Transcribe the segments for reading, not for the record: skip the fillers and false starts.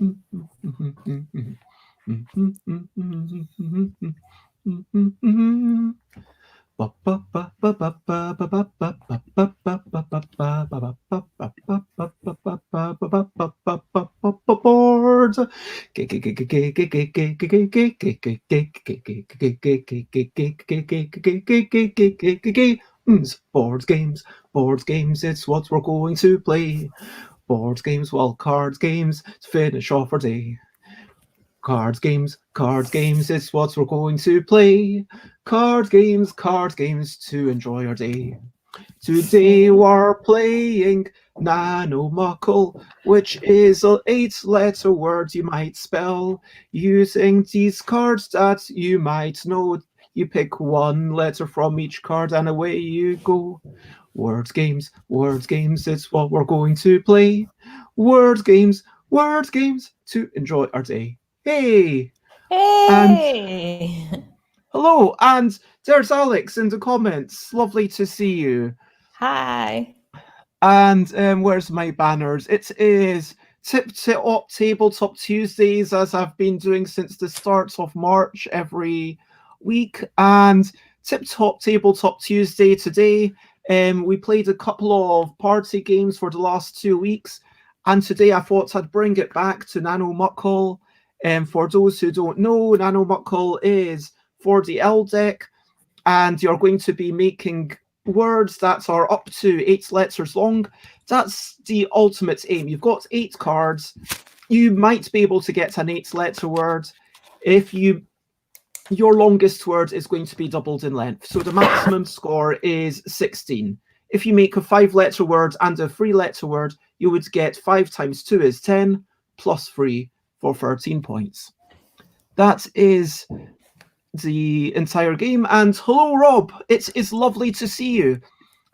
Boards. Board games, board games, it's what we're going to play. Board games, well, cards games to finish off our day. Cards games, it's what we're going to play. Card games to enjoy our day. Today we're playing Nano-Muckell, which is an 8-letter word you might spell. Using these cards that you might know, you pick one letter from each card and away you go. Word games, it's what we're going to play. Word games to enjoy our day. Hey! And Hey! hello, and there's Alex in the comments. Lovely to see you. Hi. And where's my banners? It is Ttttt Tabletop Tuesdays, as I've been doing since the start of March every week. And Ttttt Tabletop Tuesday today. We played a couple of party games for the last 2 weeks. And today I thought I'd bring it back to Nano-Muckell. For those who don't know, Nano-Muckell is for the ELL deck. And you're going to be making words that are up to 8 letters long. That's the ultimate aim. You've got 8 cards. You might be able to get an 8-letter word. If your longest word is going to be doubled in length. So the maximum score is 16. If you make a 5-letter word and a 3-letter word, you would get 5 times 2 is 10 plus 3 for 13 points. That is the entire game. And hello, Rob. It is lovely to see you.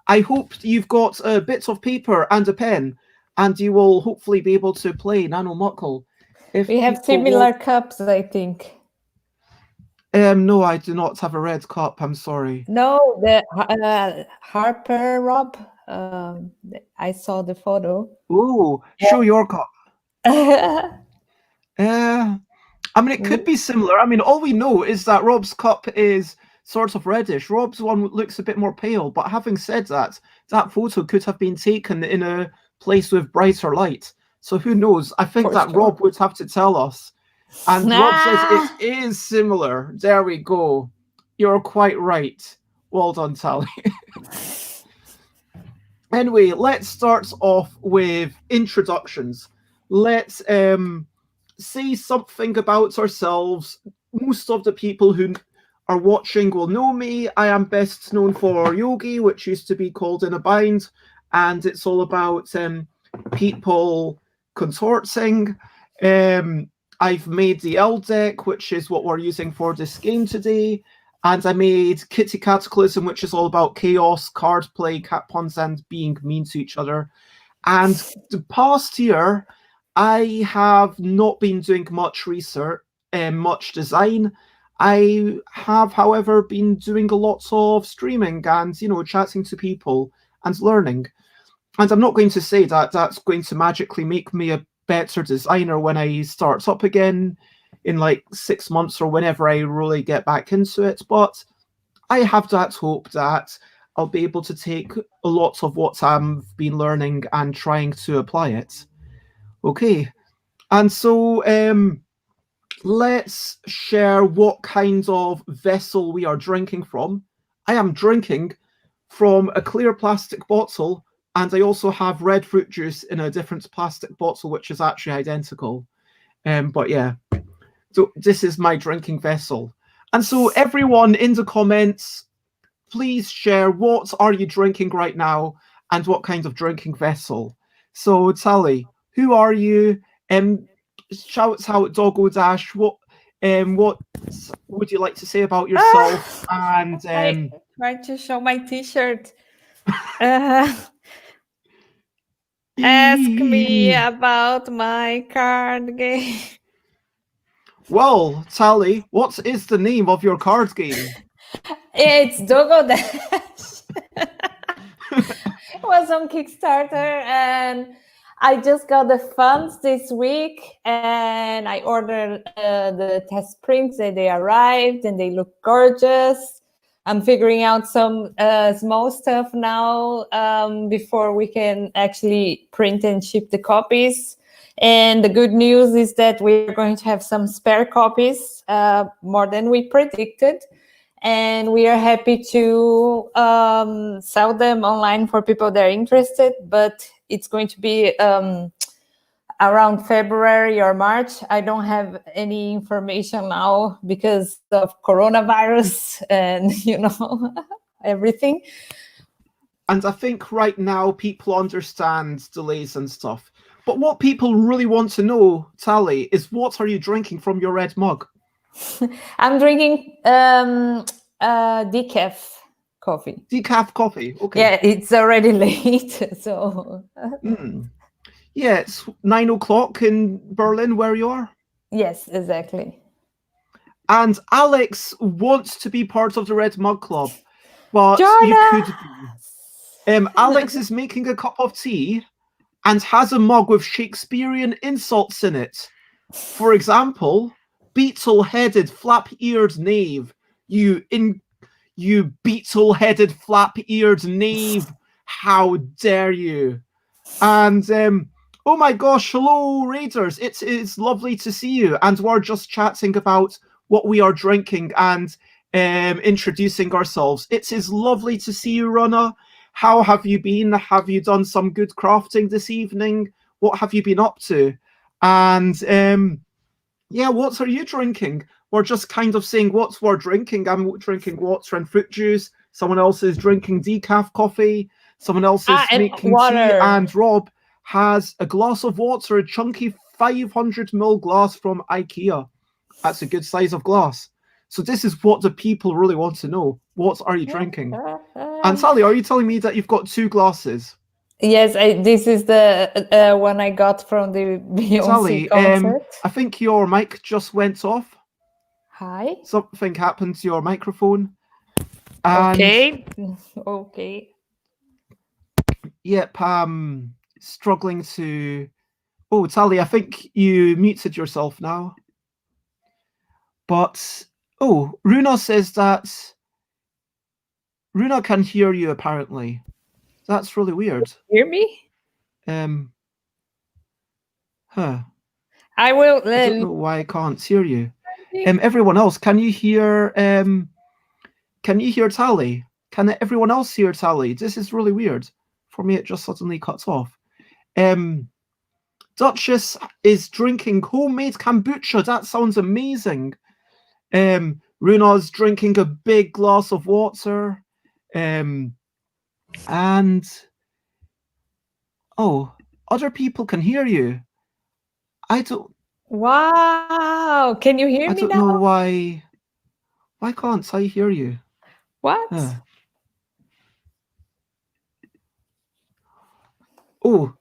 I hope you've got a bit of paper and a pen, and you will hopefully be able to play Nano-Muckell. We have similar cups, I think. No, I do not have a red cup. I'm sorry. No, the Harper, Rob. I saw the photo. Oh, show your cup. I mean, it could be similar. I mean, all we know is that Rob's cup is sort of reddish. Rob's one looks a bit more pale. But having said that, that photo could have been taken in a place with brighter light. So who knows? I think that Rob would have to tell us. And Rob says it is similar. There we go. You're quite right. Well done, Tally. Anyway, let's start off with introductions. Let's say something about ourselves. Most of the people who are watching will know me. I am best known for Yogi, which used to be called In a Bind, and it's all about people consorting. I've made the ELL deck, which is what we're using for this game today. And I made Kitty Cataclysm, which is all about chaos, card play, cat puns, and being mean to each other. And the past year, I have not been doing much research, much design. I have, however, been doing a lot of streaming and, chatting to people and learning. And I'm not going to say that that's going to magically make me a better designer when I start up again in like 6 months or whenever I really get back into it. But I have that hope that I'll be able to take a lot of what I've been learning and trying to apply it. Okay, and so let's share what kind of vessel we are drinking from. I am drinking from a clear plastic bottle, and I also have red fruit juice in a different plastic bottle, which is actually identical. But yeah, so this is my drinking vessel. And so everyone in the comments, please share what are you drinking right now and what kind of drinking vessel. So Tally, who are you? Shouts out Doggo Dash. What would you like to say about yourself? And I tried to show my T-shirt. Ask me about my card game. Well, Tally, what is the name of your card game? It's Doggo Dash. It was on Kickstarter, and I just got the funds this week, and I ordered the test prints, and they arrived, and they look gorgeous. I'm figuring out some small stuff now before we can actually print and ship the copies. And the good news is that we're going to have some spare copies, more than we predicted. And we are happy to sell them online for people that are interested, but it's going to be around February or March. I don't have any information now because of coronavirus and everything. And I think right now people understand delays and stuff. But what people really want to know, Tally, is what are you drinking from your red mug? I'm drinking decaf coffee. Decaf coffee, okay. Yeah, it's already late, so. Yeah, it's 9 o'clock in Berlin, where you are. Yes, exactly. And Alex wants to be part of the Red Mug Club, but Join you could be. Alex is making a cup of tea and has a mug with Shakespearean insults in it. For example, beetle-headed, flap-eared knave. You beetle-headed, flap-eared knave. How dare you? And oh my gosh, hello Raiders. It's lovely to see you. And we're just chatting about what we are drinking and introducing ourselves. It is lovely to see you, Rana. How have you been? Have you done some good crafting this evening? What have you been up to? And yeah, what are you drinking? We're just kind of saying what we're drinking. I'm drinking water and fruit juice. Someone else is drinking decaf coffee. Someone else is making tea. And Rob has a glass of water, a chunky 500ml glass from IKEA. That's a good size of glass. So this is what the people really want to know. What are you drinking? And Sally, are you telling me that you've got 2 glasses? Yes, this is the one I got from the Beyonce concert. I think your mic just went off. Hi. Something happened to your microphone. And okay. Yep, struggling to... Oh, Tally, I think you muted yourself now. But, oh, Runa says that... Runa can hear you, apparently. That's really weird. Hear me? I will... I don't know why I can't hear you. Everyone else, can you hear... Can you hear Tally? Can everyone else hear Tally? This is really weird. For me, it just suddenly cuts off. Duchess is drinking homemade kombucha. That sounds amazing. Runa's drinking a big glass of water. And oh, other people can hear you. I don't... Wow, can you hear me now? I don't know why... Why can't I hear you? What? Oh,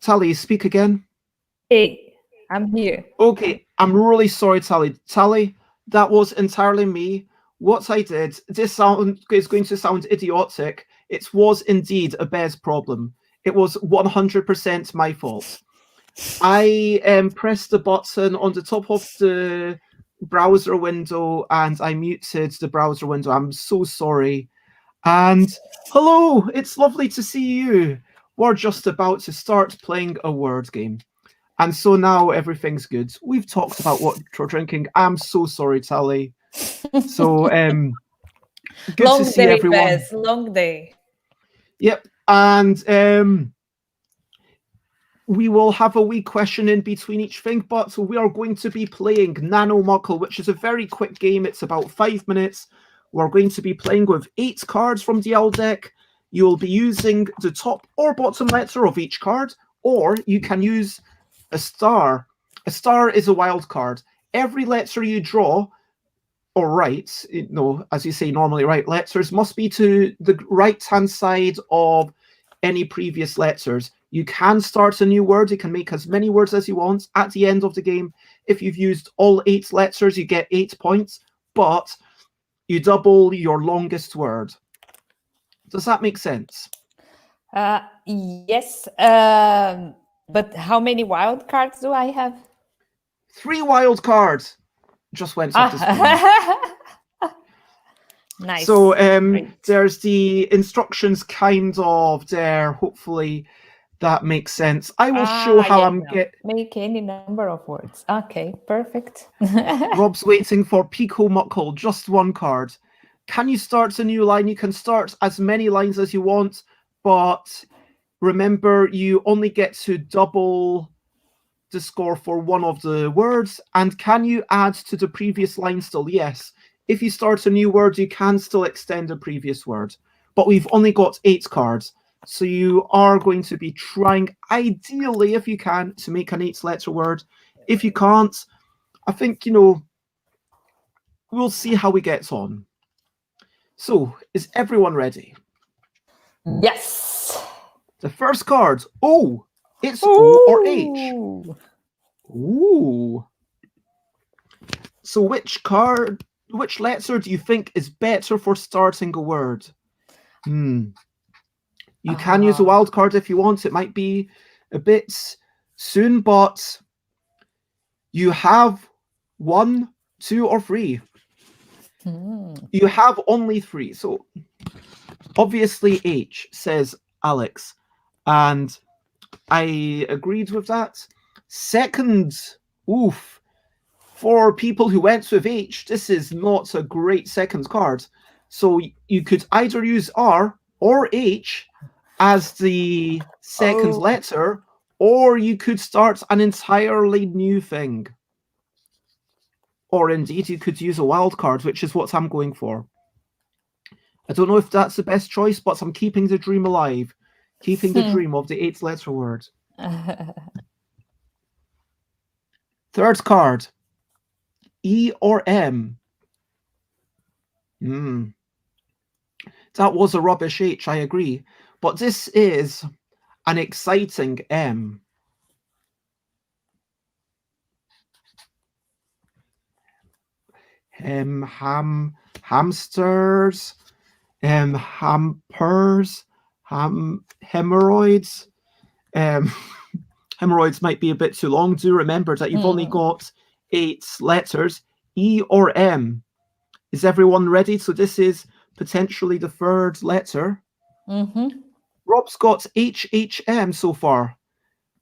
Tally, speak again. Hey, I'm here. Okay, I'm really sorry, Tally. Tally, that was entirely me. What I did, this sound is going to sound idiotic. It was indeed a Bez problem. It was 100% my fault. I pressed the button on the top of the browser window and I muted the browser window. I'm so sorry. And hello, it's lovely to see you. We're just about to start playing a word game. And so now everything's good. We've talked about what we're drinking. I'm so sorry, Tally. So good long to see day, everyone. Bez. Long day. Yep. And we will have a wee question in between each thing, but we are going to be playing Nano-Muckell, which is a very quick game. It's about 5 minutes. We're going to be playing with 8 cards from the ELL deck. You'll be using the top or bottom letter of each card, or you can use a star. A star is a wild card. Every letter you draw or write, as you say, normally write letters, must be to the right-hand side of any previous letters. You can start a new word. You can make as many words as you want. At the end of the game, if you've used all 8 letters, you get 8 points, but you double your longest word. Does that make sense? Yes. But how many wild cards do I have? 3 wild cards. Just went off the screen. Nice. So there's the instructions kind of there. Hopefully that makes sense. I will show how I'm make any number of words. Okay, perfect. Rob's waiting for Nano-Muckell, just 1 card. Can you start a new line? You can start as many lines as you want, but remember you only get to double the score for 1 of the words. And can you add to the previous line still? Yes. If you start a new word, you can still extend a previous word. But we've only got 8 cards. So you are going to be trying, ideally, if you can, to make an 8-letter word. If you can't, I think, we'll see how we get on. So, is everyone ready? Yes. The first card. Oh, it's O or H. Ooh. So which letter do you think is better for starting a word? You can use a wild card if you want. It might be a bit soon, but you have 1, 2, or 3. You have only 3. So obviously H, says Alex. And I agreed with that. Second, oof. For people who went with H, this is not a great second card. So you could either use R or H as the second letter, or you could start an entirely new thing. Or indeed, you could use a wild card, which is what I'm going for. I don't know if that's the best choice, but I'm keeping the dream alive. Keeping the dream of the 8-letter word. Third card. E or M? That was a rubbish H, I agree. But this is an exciting M. Hamsters, hampers, hemorrhoids. Hemorrhoids might be a bit too long. Do remember that you've only got 8 letters. E or M. Is everyone ready? So this is potentially the 3rd letter. Rob's got HHM so far.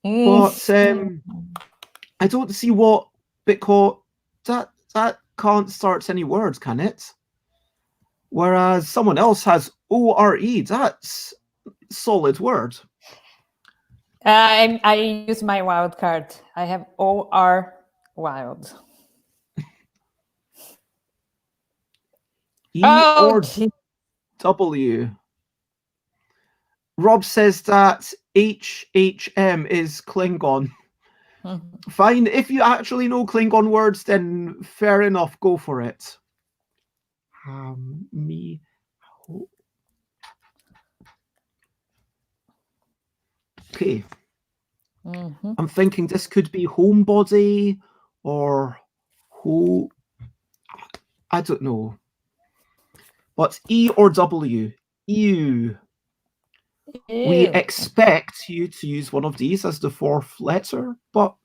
But I don't see what, because that can't start any words, can it? Whereas someone else has ORE. That's a solid word. I use my wild card. I have OR wild. E or W. Rob says that HHM is Klingon. Fine. If you actually know Klingon words, then fair enough. Go for it. Okay. I'm thinking this could be homebody or who. I don't know. But E or W? Ew. We expect you to use one of these as the 4th letter, but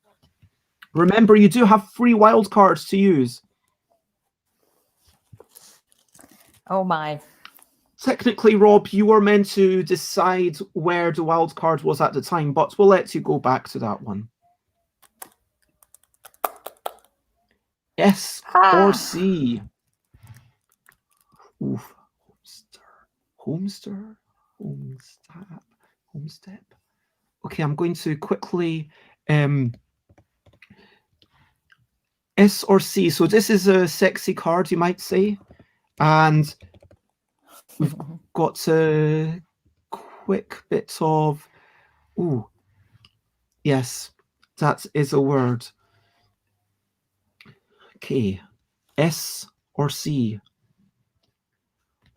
remember, you do have 3 wild cards to use. Oh my. Technically, Rob, you were meant to decide where the wild card was at the time, but we'll let you go back to that one. S or C? Oof. Homestep. Okay, I'm going to quickly S or C. So this is a sexy card, you might say. And we've got a quick bit of, ooh, yes, that is a word. Okay, S or C.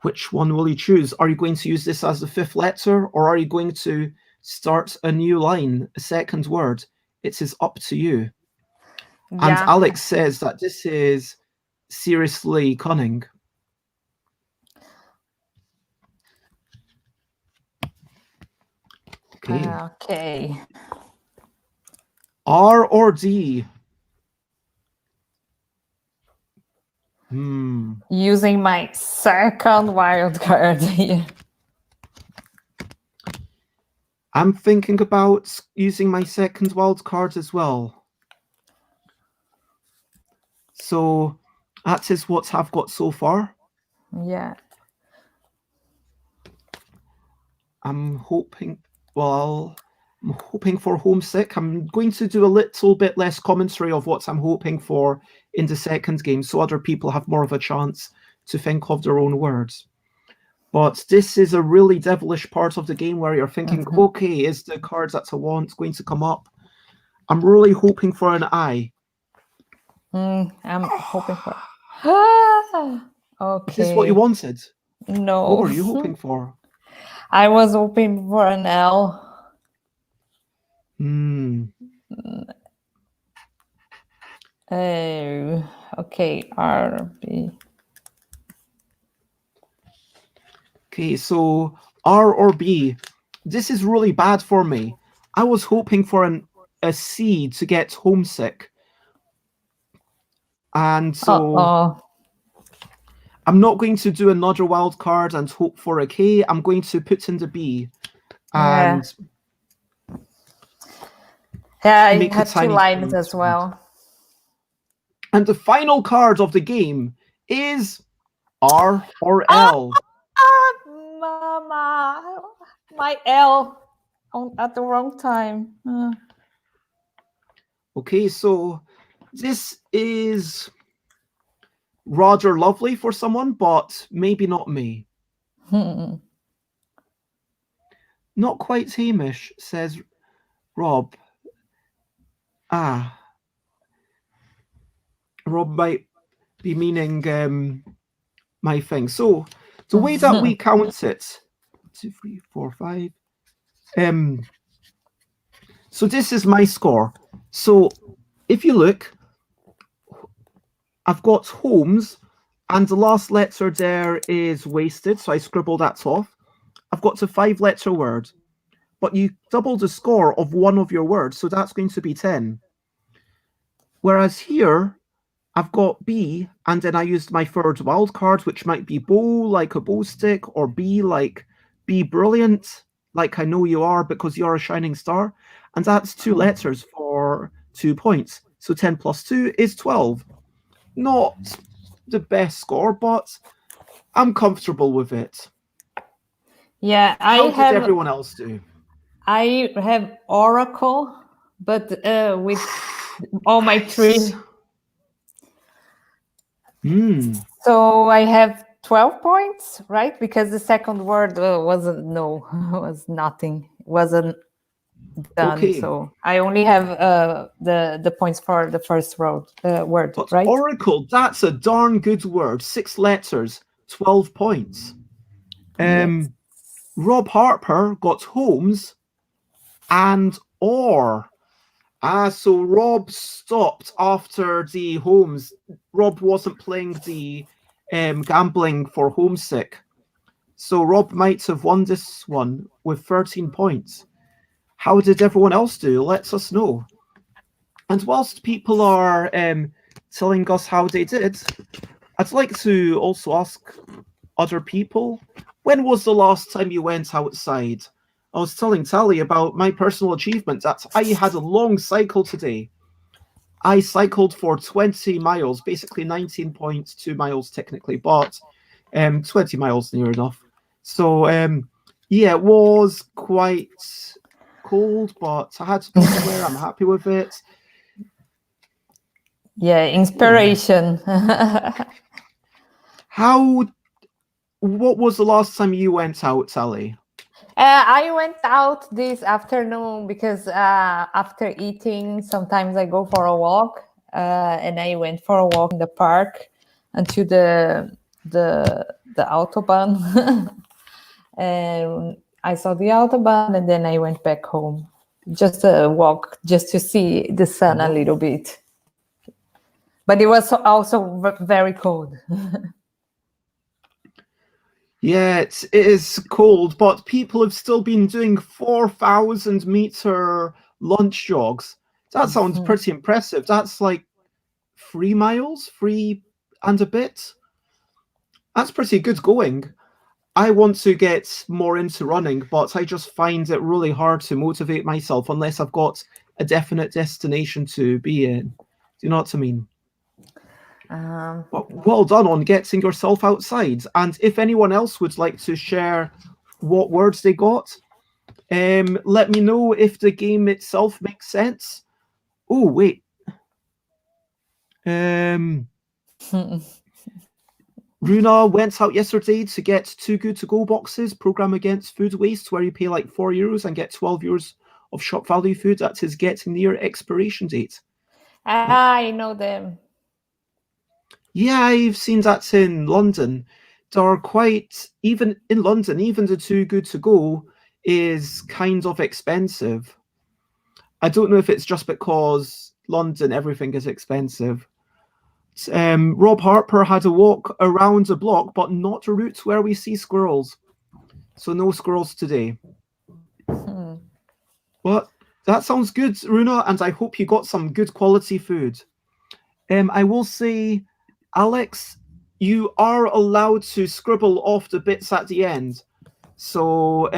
Which one will you choose? Are you going to use this as the 5th letter, or are you going to start a new line, a second word? It is up to you. Yeah. And Alex says that this is seriously cunning. Okay. Okay. R or D? Using my second wild card here. I'm thinking about using my second wild card as well. So that is what I've got so far. Yeah. I'm hoping for homesick. I'm going to do a little bit less commentary of what I'm hoping for in the second game so other people have more of a chance to think of their own words. But this is a really devilish part of the game where you're thinking, okay, is the card that I want going to come up? I'm really hoping for an I. I'm hoping for... Okay. Is this what you wanted? No. What were you hoping for? I was hoping for an L. Oh, okay, R, B. Okay, so R or B. This is really bad for me. I was hoping for a C to get homesick. And so I'm not going to do another wild card and hope for a K. I'm going to put in the B. And I had 2 lines as well. And the final card of the game is R or L. Mama, my L at the wrong time. Okay, so this is rather lovely for someone, but maybe not me. Not quite Hamish, says Rob. Rob might be meaning my thing. So the way that we count it, 2, 3, 4, 5. So this is my score. So if you look, I've got Holmes, and the last letter there is wasted, so I scribble that off. I've got a 5-letter word, but you double the score of one of your words, so that's going to be 10. Whereas here, I've got B, and then I used my third wild card, which might be bow, like a bow stick, or B, like be brilliant, like I know you are because you're a shining star. And that's 2 letters for 2 points. So 10 plus 2 is 12. Not the best score, but I'm comfortable with it. Yeah, How did everyone else do? I have Oracle, but with all my 3. So I have 12 points, right? Because the second word was nothing, wasn't done. Okay. So I only have the points for the first word, but right? Oracle, that's a darn good word. 6 letters, 12 points. Yes. Rob Harper got Holmes and or. So Rob stopped after the Holmes. Rob wasn't playing the gambling for homesick. So Rob might have won this one with 13 points. How did everyone else do? Let us know. And whilst people are telling us how they did, I'd like to also ask other people, when was the last time you went outside? I was telling Tally about my personal achievement that I had a long cycle today. I cycled for 20 miles, basically 19.2 miles technically, but 20 miles near enough. So yeah, it was quite cold, but I had to be somewhere. I'm happy with it. Yeah, inspiration. What was the last time you went out, Sally? I went out this afternoon because after eating, sometimes I go for a walk, and I went for a walk in the park until the autobahn, and I saw the autobahn, and then I went back home, just a walk, just to see the sun a little bit. But it was also very cold. Yeah, it is cold, but people have still been doing 4,000-meter lunch jogs. That sounds pretty impressive. That's like 3 miles, 3 and a bit. That's pretty good going. I want to get more into running, but I just find it really hard to motivate myself unless I've got a definite destination to be in. Do you know what I mean? Well done on getting yourself outside. And if anyone else would like to share what words they got, let me know if the game itself makes sense. Oh, wait. Runa went out yesterday to get 2 Good To Go boxes, program against food waste, where you pay like €4 and get 12 euros of shop value food that is getting near expiration date. I know them. Yeah, I've seen that in London. They're quite, even in London, even the 2 Good To Go is kind of expensive. I don't know if it's just because London, everything is expensive. Rob Harper had a walk around the block, but not a route where we see squirrels. So no squirrels today. Well, that sounds good, Runa, and I hope you got some good quality food. I will say, Alex, you are allowed to scribble off the bits at the end. So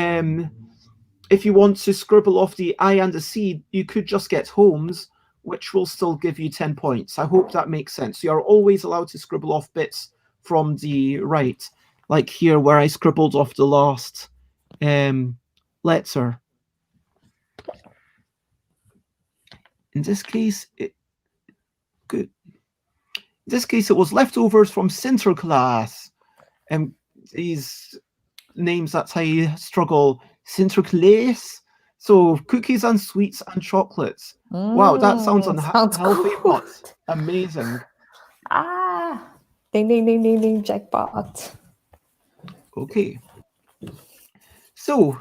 if you want to scribble off the I and the C, you could just get Holmes, which will still give you 10 points. I hope that makes sense. You are always allowed to scribble off bits from the right, like here where I scribbled off the last letter. In this case, it was leftovers from Sinterklaas. These names that I struggle. Sinterklaas. So cookies and sweets and chocolates. Wow, that sounds unhealthy, but amazing. Ding, ding, ding, ding, ding, jackpot. Okay. So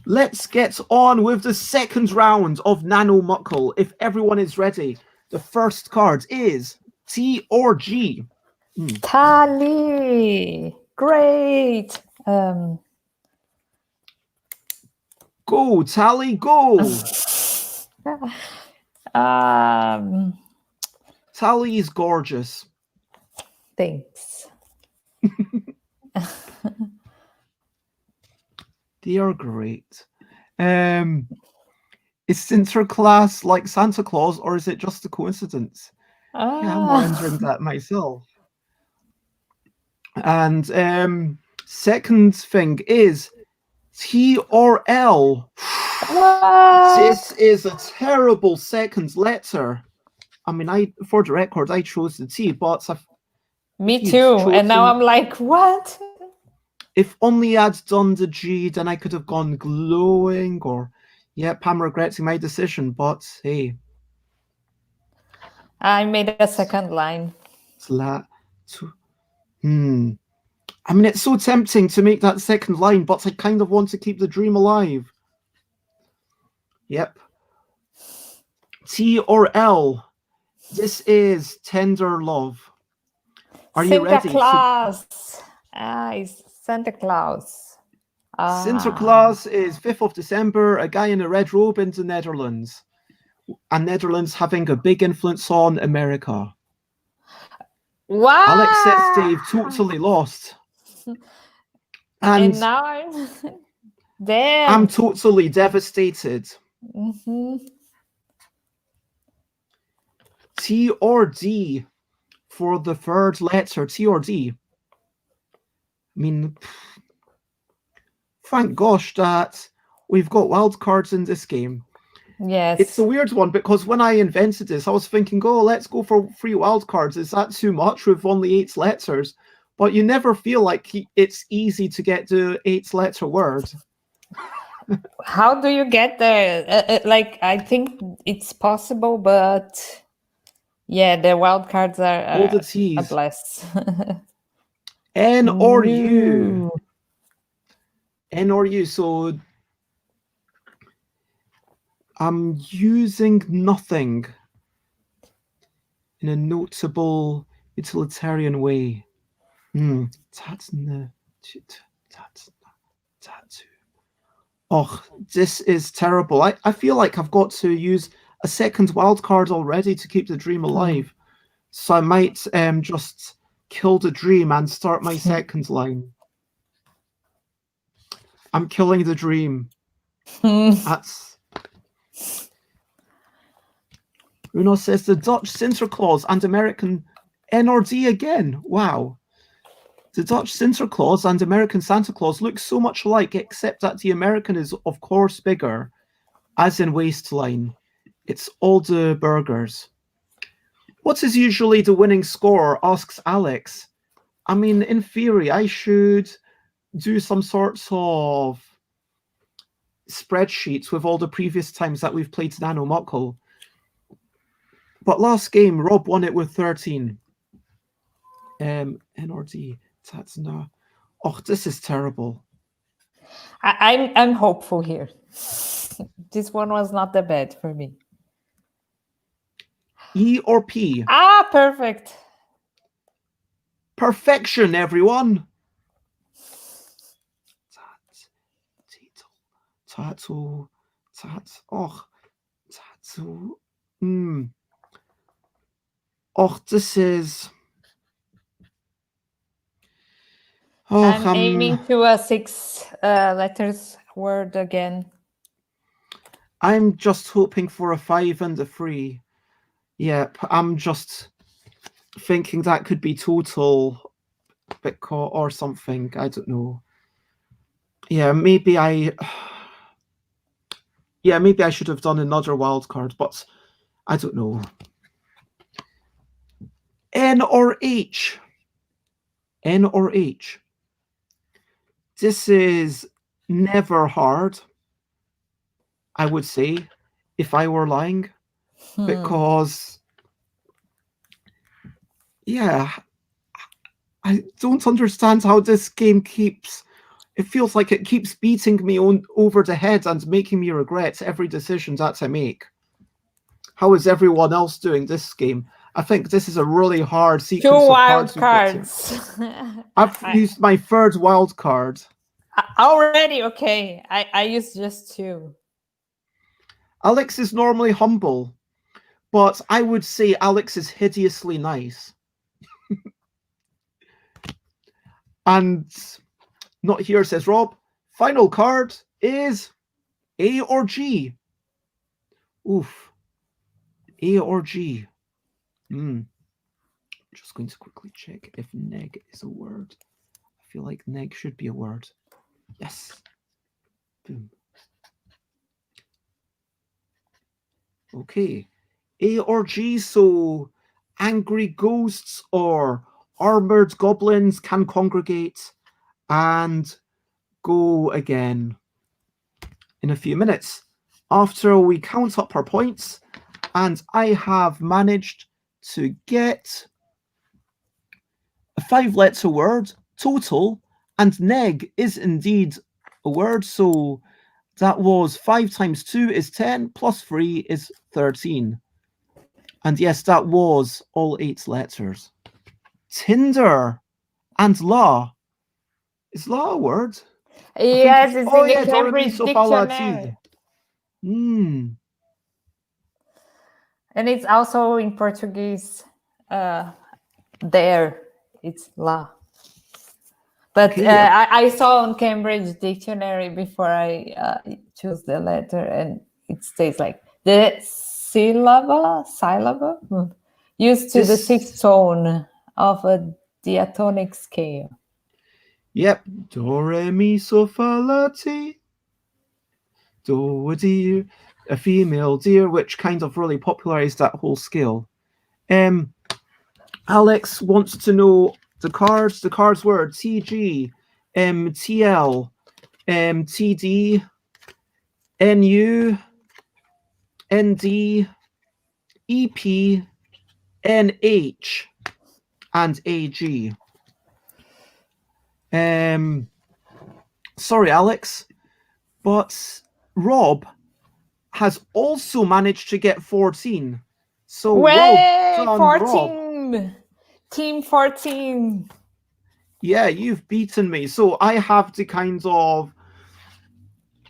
let's get on with the second round of Nano-Muckell. If everyone is ready, the first card is T or G. Tally. Great. Go, Tally, go. Tally is gorgeous. Thanks. They are great. Is Sinterklaas like Santa Claus, or is it just a coincidence? Yeah, I'm wondering that myself. And second thing is T or L. This is a terrible second letter. I mean, for the record, I chose the T, but me too. And now I'm like, what? If only I'd done the G, then I could have gone glowing, or yep, I'm regretting my decision, but hey. I made a second line. I mean, it's so tempting to make that second line, but I kind of want to keep the dream alive. Yep. T or L. This is tender love. Are you ready? Santa Claus. It's Santa Claus. Sinterklaas is 5th of December, a guy in a red robe in the Netherlands. And Netherlands having a big influence on America. Wow. Alex says Dave totally lost. And now I'm totally devastated. T or D for the third letter. T or D. I mean, thank gosh that we've got wildcards in this game. Yes. It's a weird one because when I invented this, I was thinking, oh, let's go for 3 wildcards. Is that too much with only 8 letters? But you never feel like it's easy to get the 8-letter word. How do you get there? Like, I think it's possible, but yeah, the wildcards are all the T's. A bless. N or U. N or U. So I'm using nothing in a notable utilitarian way. Tattoo. Oh, this is terrible. I feel like I've got to use a second wild card already to keep the dream alive. So I might just kill the dream and start my second line. I'm killing the dream. That's... Uno says the Dutch Sinterklaas and American NRD again. Wow. The Dutch Sinterklaas and American Santa Claus look so much alike, except that the American is, of course, bigger, as in waistline. It's all the burgers. What is usually the winning score? Asks Alex. I mean, in theory, I should do some sorts of spreadsheets with all the previous times that we've played Nano-Muckell. But last game, Rob won it with 13. NRD, that's no. Oh, this is terrible. I'm hopeful here. This one was not that bad for me. E or P? Ah, perfect. Perfection, everyone. Tattoo. Oh, tattoo. Oh, this is... Oh, I'm aiming to a 6 letters word again. I'm just hoping for a 5 and a 3. Yep, I'm just thinking that could be total or something. I don't know. Yeah, maybe I should have done another wild card, but I don't know. N or H? N or H? This is never hard, I would say, if I were lying. Because, yeah, I don't understand how this game keeps... It feels like it keeps beating me over the head and making me regret every decision that I make. How is everyone else doing this game? I think this is a really hard sequence of wild cards. cards. I've used my 3rd wild card. Already? Okay. I used just 2. Alex is normally humble, but I would say Alex is hideously nice. And not here, says Rob. Final card is A or G. Oof. A or G. Just going to quickly check if neg is a word. I feel like neg should be a word. Yes. Boom. Okay. A or G, so angry ghosts or armored goblins can congregate and go again in a few minutes after we count up our points, and I have managed to get a 5-letter word total, and neg is indeed a word, so that was 5 times 2 is 10 plus 3 is 13. And yes, that was all 8 letters. Tinder and la. Is la a word? Yes, it's in the Cambridge Dictionary. And it's also in Portuguese. There, it's la. But okay, I saw on Cambridge Dictionary before I choose the letter, and it states like the syllable used to the 6th tone of a diatonic scale. Yep. Do, re, mi, so, fa, la, ti. Do, a deer, a female deer, which kind of really popularized that whole scale. Alex wants to know the cards word TG, TL, TD, NU, ND, EP, NH, and AG. Sorry, Alex, but Rob has also managed to get 14. So well done, 14! Rob. Team 14. Yeah, you've beaten me. So I have to kind of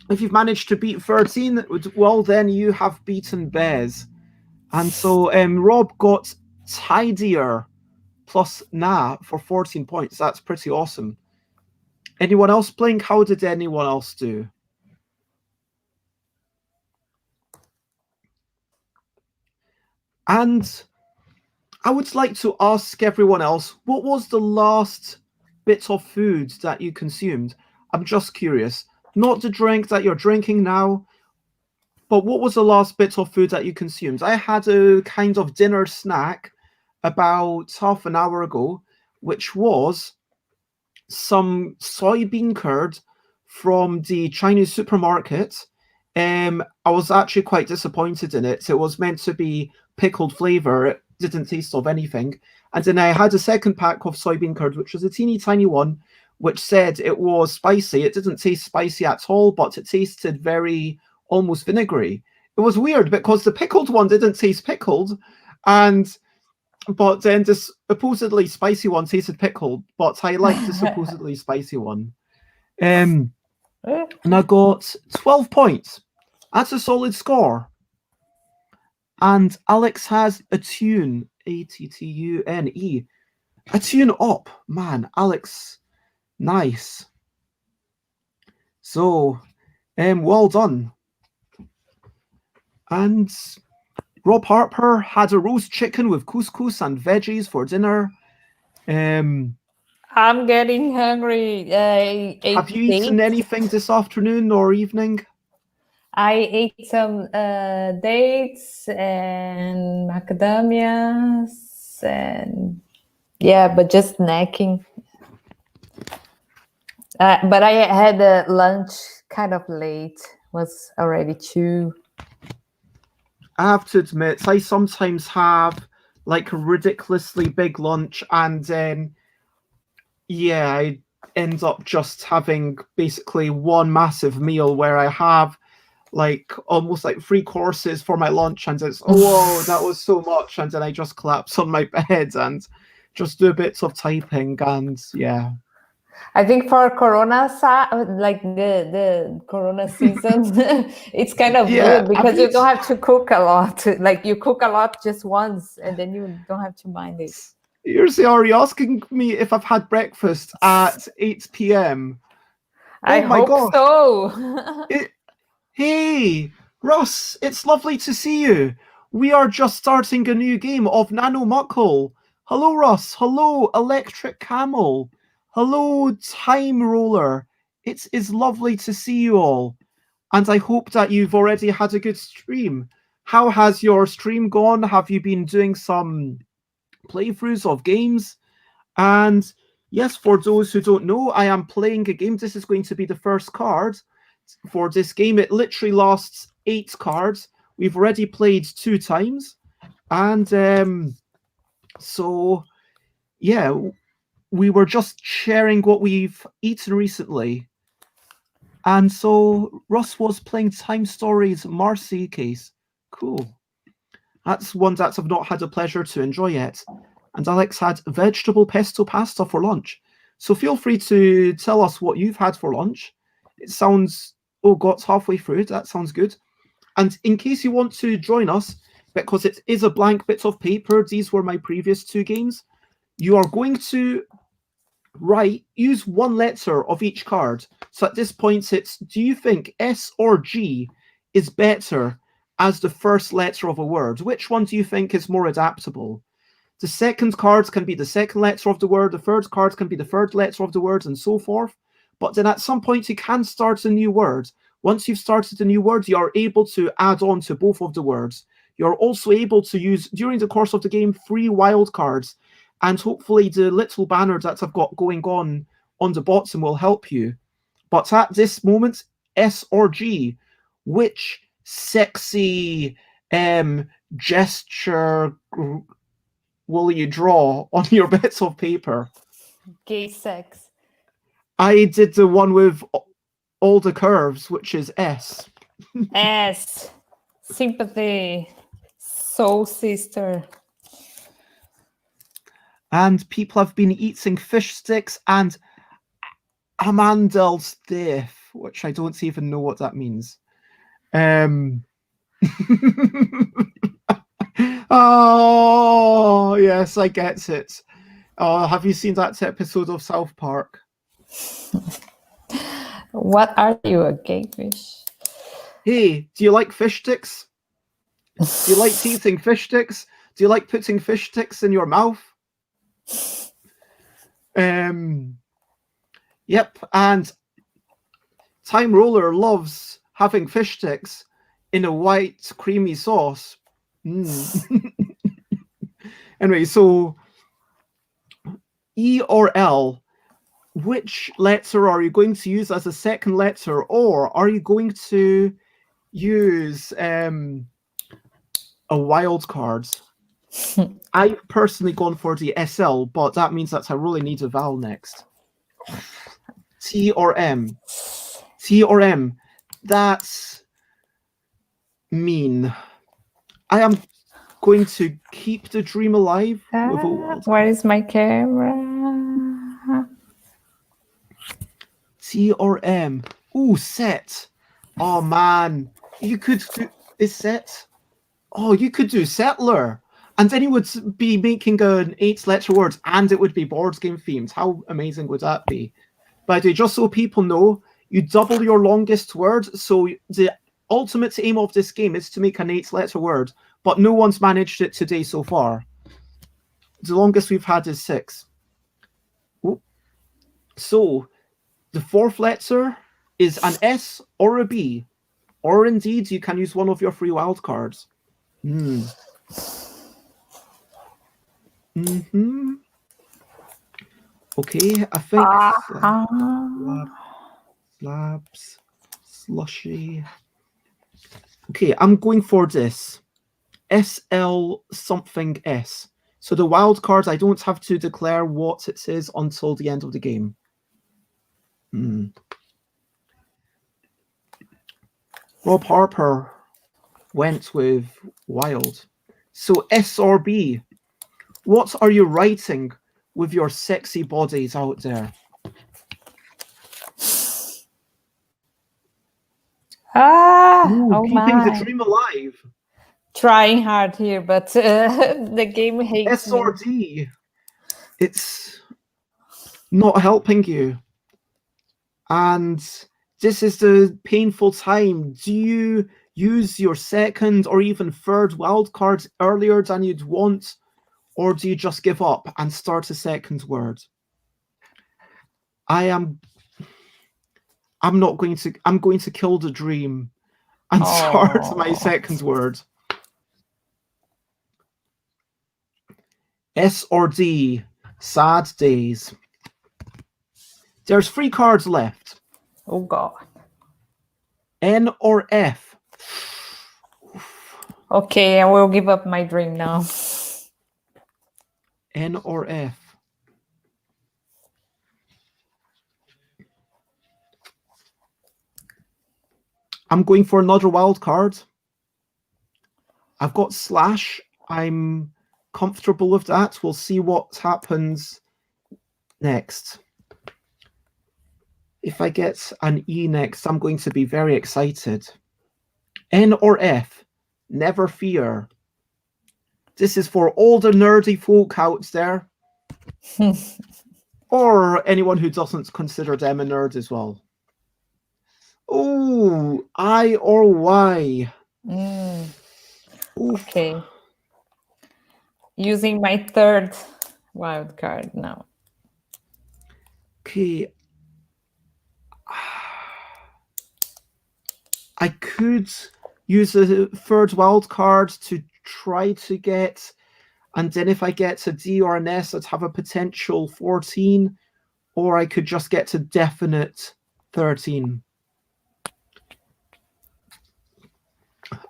If you've managed to beat 13, well, then you have beaten Bez. And so Rob got tidier plus for 14 points. That's pretty awesome. Anyone else playing? How did anyone else do? And I would like to ask everyone else, what was the last bit of food that you consumed? I'm just curious. Not the drink that you're drinking now, but what was the last bit of food that you consumed? I had a kind of dinner snack about half an hour ago, which was some soybean curd from the Chinese supermarket. I was actually quite disappointed in it. It was meant to be pickled flavor. It didn't taste of anything. And then I had a second pack of soybean curd, which was a teeny tiny one, which said it was spicy. It didn't taste spicy at all, but it tasted very almost vinegary. It was weird because the pickled one didn't taste pickled, but then this supposedly spicy one tasted pickled, but I liked the supposedly spicy one. And I got 12 points. That's a solid score. And Alex has a tune, A-T-T-U-N-E. A tune up. Man, Alex, nice. So, well done. And Rob Harper had a roast chicken with couscous and veggies for dinner. I'm getting hungry. Have you eaten anything this afternoon or evening? I ate some dates and macadamias and yeah, but just snacking. But I had a lunch kind of late. Was already 2. I have to admit, I sometimes have like a ridiculously big lunch, and then I end up just having basically one massive meal where I have like almost like 3 courses for my lunch, and it's whoa, that was so much, and then I just collapse on my bed and just do bits of typing, and yeah. I think for Corona, like the Corona season, it's kind of good because you don't have to cook a lot. Like you cook a lot just once, and then you don't have to mind it. Are you asking me if I've had breakfast at 8 p.m.? I hope so. Hey, Russ, it's lovely to see you. We are just starting a new game of Nano-Muckell. Hello, Russ. Hello, Electric Camel. Hello, Time Roller. It is lovely to see you all. And I hope that you've already had a good stream. How has your stream gone? Have you been doing some playthroughs of games? And yes, for those who don't know, I am playing a game. This is going to be the first card for this game. It literally lasts 8 cards. We've already played 2 times. And so, yeah, we were just sharing what we've eaten recently. And so Russ was playing Time Stories Marcy case. Cool. That's one that I've not had the pleasure to enjoy yet. And Alex had vegetable pesto pasta for lunch. So feel free to tell us what you've had for lunch. It sounds, oh God, it's halfway through. That sounds good. And in case you want to join us, because it is a blank bit of paper, these were my previous 2 games, you are going to use one letter of each card. So at this point, it's, do you think S or G is better as the first letter of a word? Which one do you think is more adaptable? The second card can be the second letter of the word, the third card can be the third letter of the word, and so forth. But then at some point, you can start a new word. Once you've started a new word, you are able to add on to both of the words. You're also able to use, during the course of the game, 3 wildcards. And hopefully the little banner that I've got going on the bottom will help you. But at this moment, S or G, which sexy gesture will you draw on your bits of paper? Gay sex. I did the one with all the curves, which is S. S. Sympathy. Soul sister. And people have been eating fish sticks and Amandel's diff. which I don't even know what that means. Oh, yes, I get it. Oh, have you seen that episode of South Park? What are you, a gamefish? Hey, do you like fish sticks? Do you like eating fish sticks? Do you like putting fish sticks in your mouth? Yep, and Time Roller loves having fish sticks in a white creamy sauce. Anyway, so E or L, which letter are you going to use as a second letter, or are you going to use a wild card? I've personally gone for the SL, but that means that I really need a vowel next. T or M? T or M? That's mean. I am going to keep the dream alive with a wild card. Where is my camera? T or M? Ooh, set. Oh man, you could do is set. Oh, you could do settler, and then you would be making an 8-letter word, and it would be board game themed. How amazing would that be? By the way, just so people know, you double your longest word. So the ultimate aim of this game is to make an 8-letter word, but no one's managed it today so far. The longest we've had is 6. Ooh. So the 4th letter is an S or a B, or indeed you can use one of your free wildcards. Okay, I think slabs, slushy. Okay, I'm going for this. SL something S. So the wild cards, I don't have to declare what it says until the end of the game. Rob Harper went with wild. So S or B, what are you writing with your sexy bodies out there? Keeping the dream alive. Trying hard here, but the game hates S or D, it's not helping you. And this is the painful time. Do you use your second or even third wildcard earlier than you'd want, or do you just give up and start a second word? I'm going to kill the dream and start my second word. S or D, sad days. There's 3 cards left. Oh God. N or F? Okay, I will give up my dream now. N or F? I'm going for another wild card. I've got slash. I'm comfortable with that. We'll see what happens next. If I get an E next, I'm going to be very excited. N or F? Never fear. This is for all the nerdy folk out there. Or anyone who doesn't consider them a nerd as well. Oh, I or Y? Okay. Using my 3rd wild card now. Okay. I could use a 3rd wild card to try to get, and then if I get a D or an S, I'd have a potential 14, or I could just get to definite 13.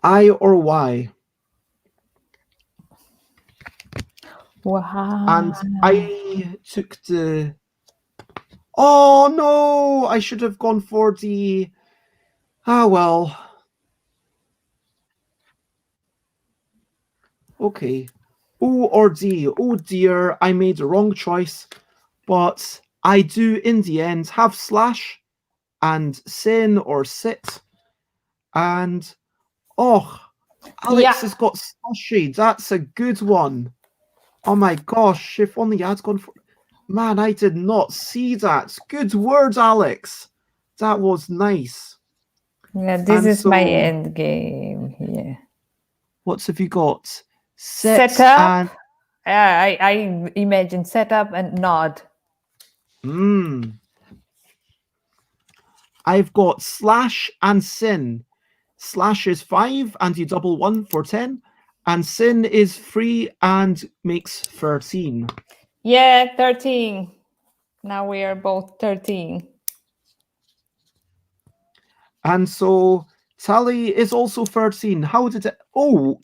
I or Y? Wow. And I took the... Oh no! I should have gone for the... well. Okay. O or D? Oh dear, I made the wrong choice. But I do, in the end, have slash. and sin or sit. And oh, Alex has got slushy. That's a good one. Oh my gosh, if only I'd gone for... Man, I did not see that. Good word, Alex. That was nice. Yeah, this is my end game here. What have you got? Set up. And... I imagine set up and nod. I've got slash and sin. Slash is 5 and you double 1 for 10. And sin is 3 and makes 13. Yeah, 13. Now we are both 13. And so Tally is also 13. How did it... Oh,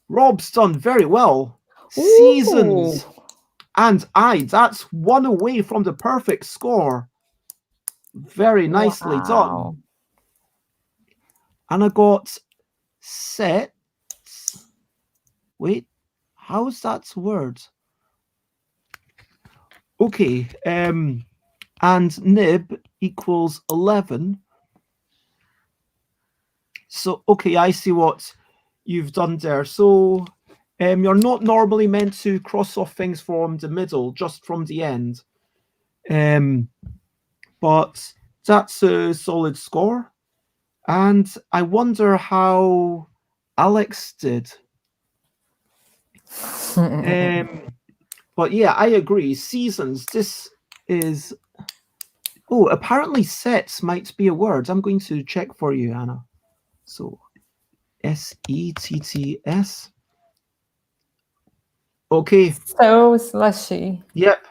Rob's done very well. Ooh. Seasons. And that's 1 away from the perfect score. Very nicely done. And I got set. Wait, how's that word? Okay, and nib equals 11. So, okay, I see what you've done there. So, you're not normally meant to cross off things from the middle, just from the end. But that's a solid score. And I wonder how Alex did. But yeah, I agree. Seasons, this is... Oh, apparently sets might be a word. I'm going to check for you, Anna. So, S-E-T-T-S. Okay. So slushy. Yep.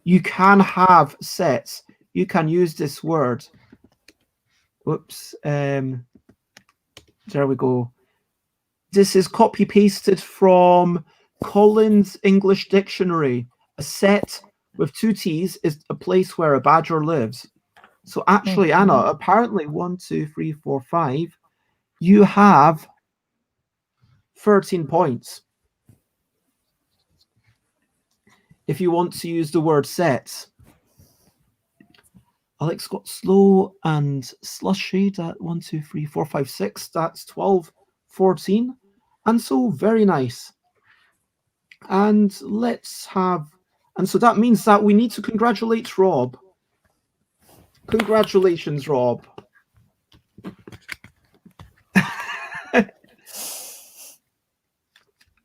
You can have sets. You can use this word. Oops. There we go. This is copy-pasted from Collins English Dictionary. A set with 2 T's is a place where a badger lives. So actually, Anna, apparently 1, 2, 3, 4, 5, you have 13 points. If you want to use the word set. Alex got slow and slushy. That 1, 2, 3, 4, 5, 6. That's 12, 14. And so very nice. And let's have... And so that means that we need to congratulate Rob. Congratulations, Rob.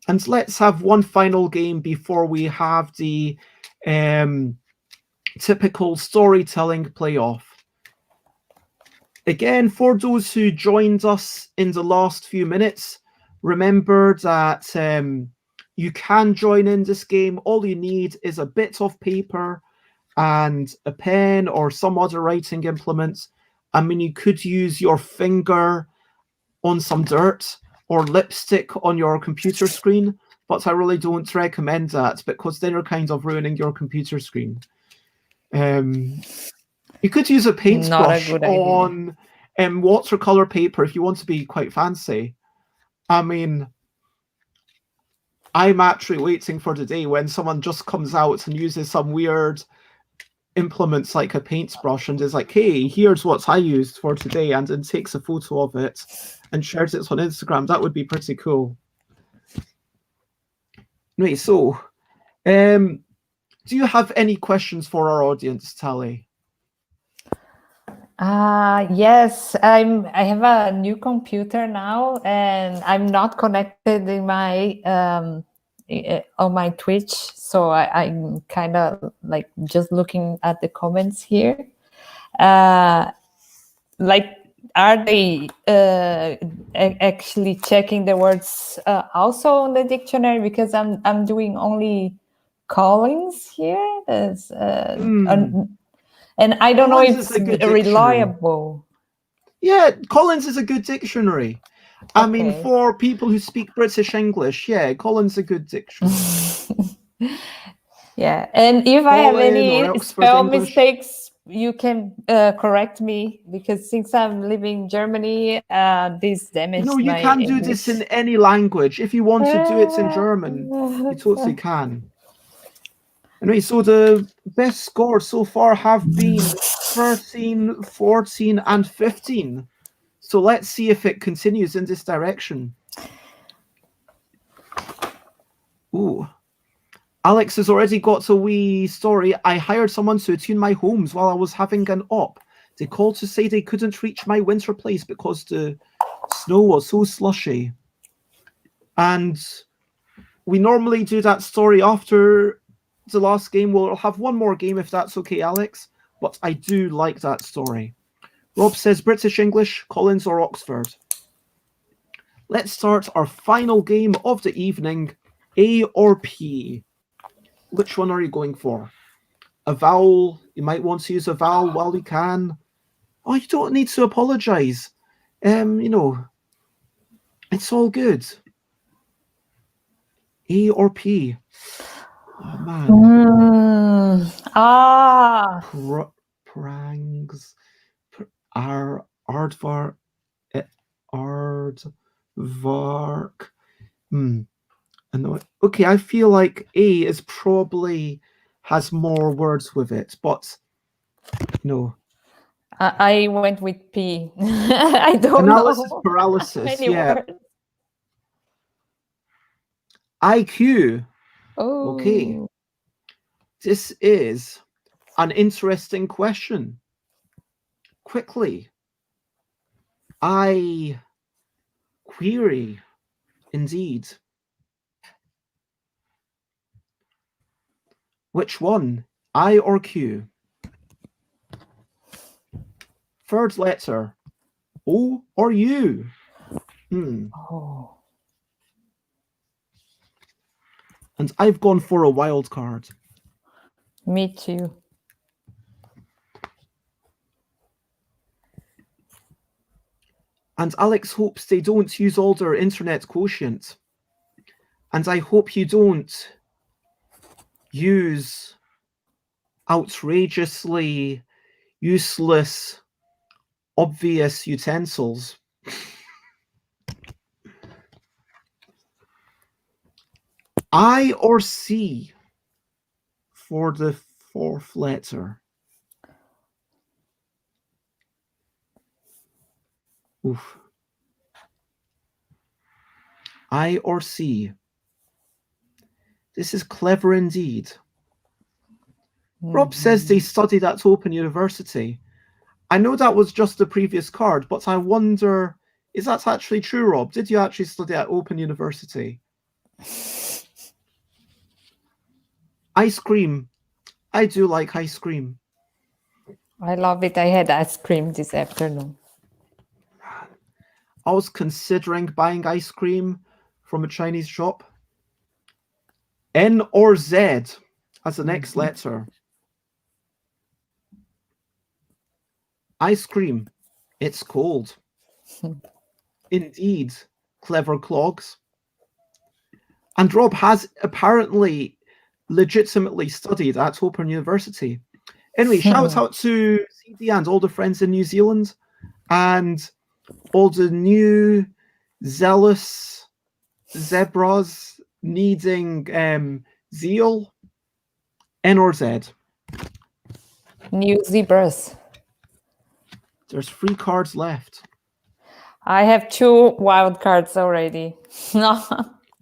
And let's have one final game before we have the typical storytelling playoff. Again, for those who joined us in the last few minutes, remember that you can join in this game. All you need is a bit of paper and a pen or some other writing implement. I mean, you could use your finger on some dirt or lipstick on your computer screen, but I really don't recommend that because then you're kind of ruining your computer screen. You could use a paintbrush on watercolor paper if you want to be quite fancy. I mean, I'm actually waiting for the day when someone just comes out and uses some weird implements like a paintbrush and is like, hey, here's what I used for today, and then takes a photo of it and shares it on Instagram. That would be pretty cool. Right, so do you have any questions for our audience, Tally? Yes, I have a new computer now, and I'm not connected in my on my Twitch, so I'm kind of like just looking at the comments here. Like, are they actually checking the words also on the dictionary? Because I'm doing only callings here. And I don't know if it's reliable. Yeah, Collins is a good dictionary. Okay. I mean, for people who speak British English, yeah, Collins is a good dictionary. Yeah, and if I have any spell mistakes, you can correct me, because since I'm living in Germany, this damaged my you can do this in any language. If you want to do it in German, you totally can. Anyway, so the best scores so far have been 13, 14, and 15. So let's see if it continues in this direction. Ooh. Alex has already got a wee story. I hired someone to attune my homes while I was having an op. They called to say they couldn't reach my winter place because the snow was so slushy. And we normally do that story after the last game. We'll have one more game if that's okay, Alex. But I do like that story. Rob says British English, Collins or Oxford. Let's start our final game of the evening. A or P? Which one are you going for? A vowel? You might want to use a vowel while you can. Oh, you don't need to apologize. You know, it's all good. A or P? Oh man. Prangs. Aardvark. Aardvark. Okay, I feel like A is probably has more words with it, but no. I went with P. I don't Analysis know. paralysis, yeah. Words. IQ. Oh. Okay. This is an interesting question. Quickly. I query, indeed. Which one? I or Q? Third letter. O or U? Oh. And I've gone for a wild card. Me too. And Alex hopes they don't use all their internet quotient. And I hope you don't use outrageously useless, obvious utensils. I or C for the fourth letter? Oof. I or C? This is clever indeed. Rob says they studied at Open University. I know that was just the previous card, but I wonder, is that actually true, Rob? Did you actually study at Open University? Ice cream. I do like ice cream. I love it. I had ice cream this afternoon. I was considering buying ice cream from a Chinese shop. N or Z as the next letter. Ice cream. It's cold. Indeed. Clever clogs. And Rob has apparently legitimately studied at Open University. Anyway, shout out to CD and all the friends in New Zealand and all the new zealous zebras needing zeal. N or Z? New zebras. There's 3 cards left. I have 2 wild cards already.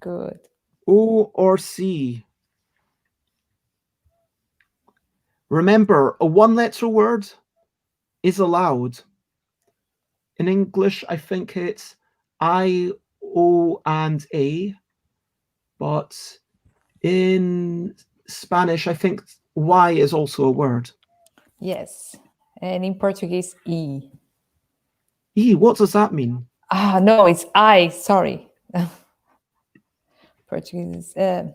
Good. O or C? Remember, a one-letter word is allowed. In English, I think it's I, O, and A. But in Spanish, I think Y is also a word. Yes. And in Portuguese, E. E, what does that mean? No, it's I. Sorry. Portuguese. A.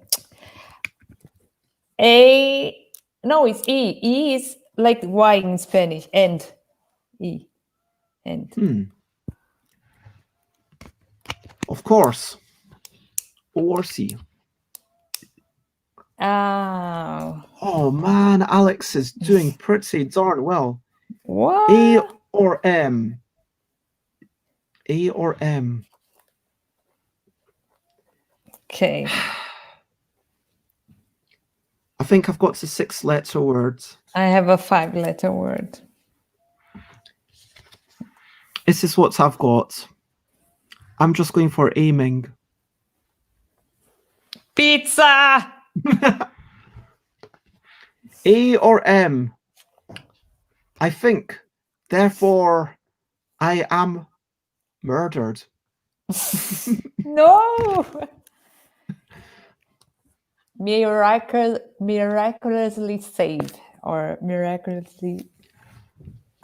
No, it's E. E is like Y in Spanish. And. E. And. Of course. O or C? Oh man, Alex is doing pretty darn well. What? A or M? A or M? Okay. I think I've got the 6-letter word. I have a 5-letter word. This is what I've got. I'm just going for aiming. Pizza! A or M? I think. Therefore, I am murdered. No! Miraculously saved or miraculously.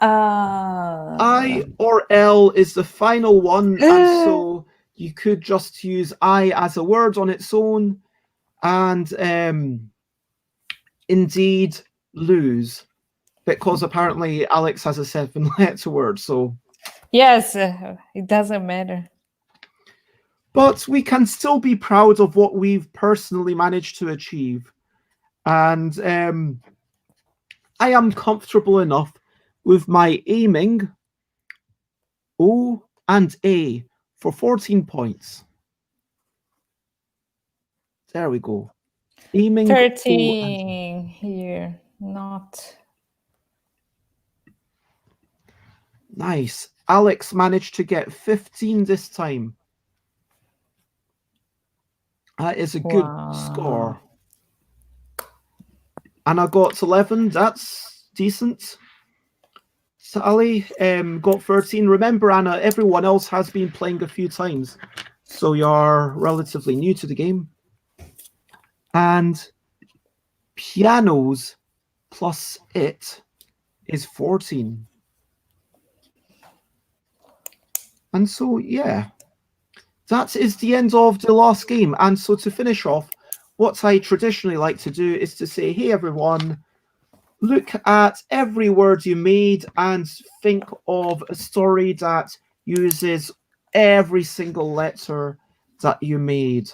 I or L is the final one, and so you could just use I as a word on its own, and indeed lose, because apparently Alex has a 7-letter word. So yes, it doesn't matter. but we can still be proud of what we've personally managed to achieve, and I am comfortable enough with my aiming O and A for 14 points. There we go. Aiming 13 here, not. Nice. Alex managed to get 15 this time. That is a good score. And I got 11. That's decent. Sally got 13. Remember, Anna, everyone else has been playing a few times, so you're relatively new to the game. And pianos plus it is 14. And so, yeah, that is the end of the last game. And so to finish off, what I traditionally like to do is to say, hey, everyone, look at every word you made and think of a story that uses every single letter that you made.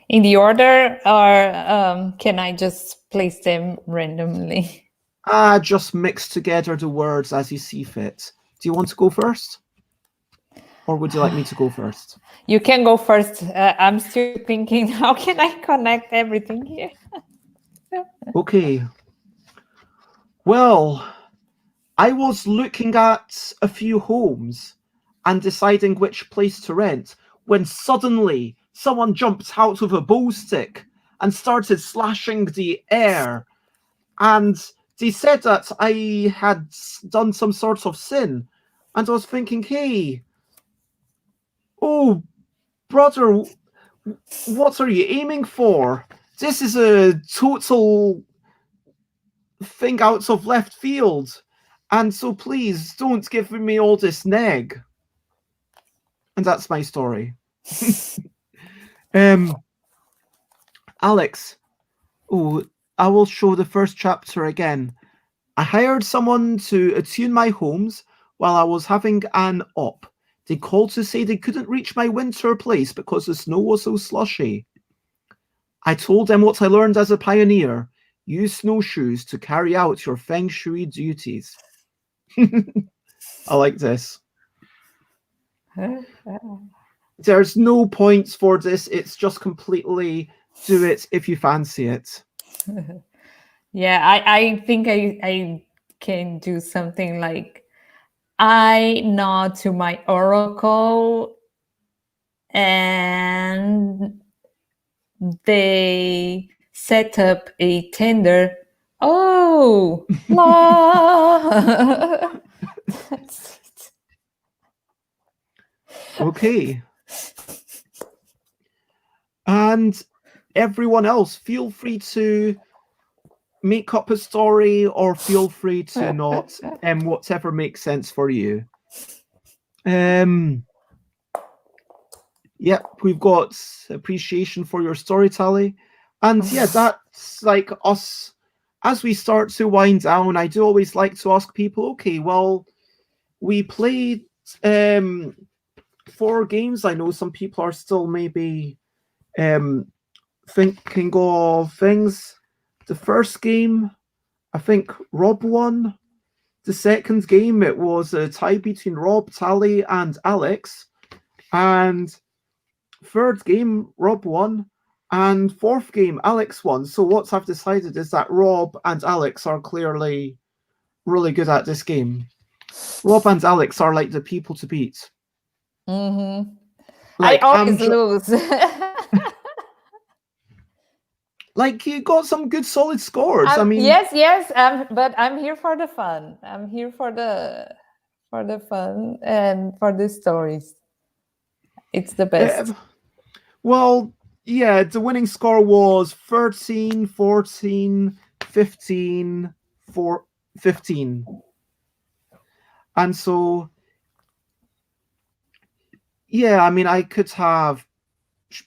In the order, or can I just place them randomly? Just mix together the words as you see fit. Do you want to go first? Or would you like me to go first? You can go first. I'm still thinking, how can I connect everything here? Okay. Well, I was looking at a few homes and deciding which place to rent when suddenly someone jumped out with a bow stick and started slashing the air. And they said that I had done some sort of sin. And I was thinking, hey, oh, brother, what are you aiming for? This is a total thing out of left field. And so please don't give me all this neg. And that's my story. Alex, I will show the first chapter again. I hired someone to attune my homes while I was having an op. They called to say they couldn't reach my winter place because the snow was so slushy. I told them what I learned as a pioneer. Use snowshoes to carry out your feng shui duties. I like this. There's no points for this. It's just completely do it if you fancy it. Yeah, I think I can do something like, I nod to my oracle and they set up a tender. Oh, la. That's it. Okay. And everyone else, feel free to make up a story or feel free to not, whatever makes sense for you. Yep, we've got appreciation for your story, Tally. And yeah, that's like us. As we start to wind down, I do always like to ask people, okay, well, we played 4 games. I know some people are still maybe thinking of things. The first game, I think Rob won. The second game, it was a tie between Rob, Tally, and Alex. And third game, Rob won. And fourth game, Alex won. So what I've decided is that Rob and Alex are clearly really good at this game. Rob and Alex are like the people to beat. Mm-hmm. Like, I always lose. Like, you got some good solid scores. I mean, yes, but I'm here for the fun. I'm here for the fun and for the stories. It's the best. Well, yeah, the winning score was 13, 14, 15, 15. And so, yeah, I mean, I could have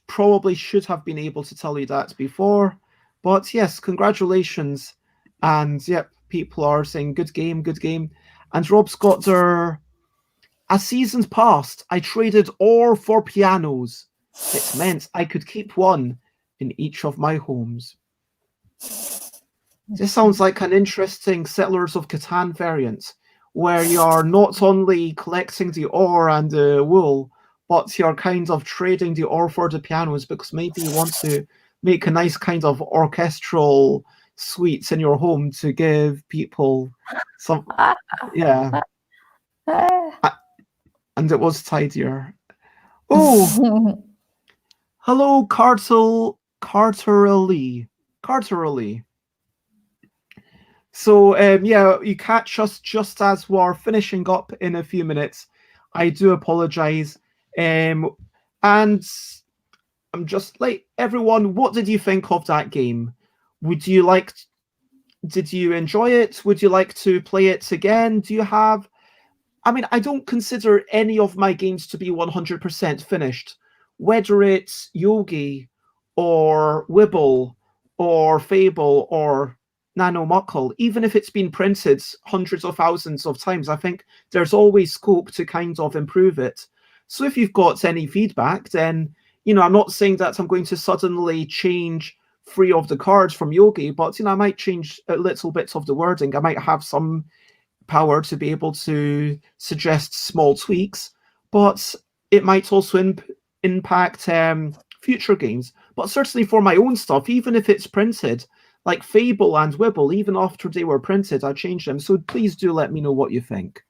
probably should have been able to tell you that before, but yes, congratulations. And yep, people are saying good game, good game. And Rob's got their a season's past. I traded ore for pianos. It meant I could keep one in each of my homes. This sounds like an interesting Settlers of Catan variant, where you're not only collecting the ore and the wool, but you're kind of trading the ore for the pianos because maybe you want to make a nice kind of orchestral suite in your home to give people some, yeah. And it was tidier. Oh, hello, Carterly. So, yeah, you catch us just as we're finishing up in a few minutes. I do apologize. And I'm just like, everyone, what did you think of that game? Did you enjoy it? Would you like to play it again? Do you have, I mean, I don't consider any of my games to be 100% finished, whether it's Yogi or Wibble or Fable or Nano-Muckell. Even if it's been printed hundreds of thousands of times, I think there's always scope to kind of improve it. So if you've got any feedback, then, you know, I'm not saying that I'm going to suddenly change 3 of the cards from Yogi, but, you know, I might change a little bit of the wording. I might have some power to be able to suggest small tweaks, but it might also impact future games. But certainly for my own stuff, even if it's printed, like Fable and Wibble, even after they were printed, I changed them. So please do let me know what you think.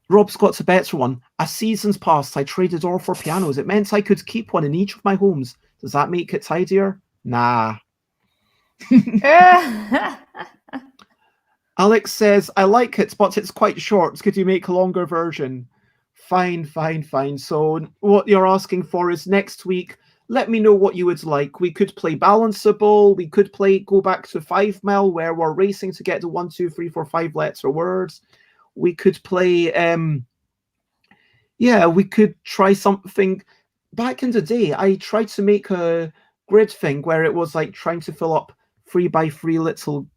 Rob's got a better one. A season's past, I traded ore for pianos. It meant I could keep one in each of my homes. Does that make it tidier? Nah. Alex says, I like it, but it's quite short. Could you make a longer version? Fine. So what you're asking for is next week, let me know what you would like. We could play Balanceable. We could go back to 5 mil where we're racing to get the 1, 2, 3, 4, 5 letter words. We could play, we could try something. Back in the day, I tried to make a grid thing where it was like trying to fill up 3 by 3 little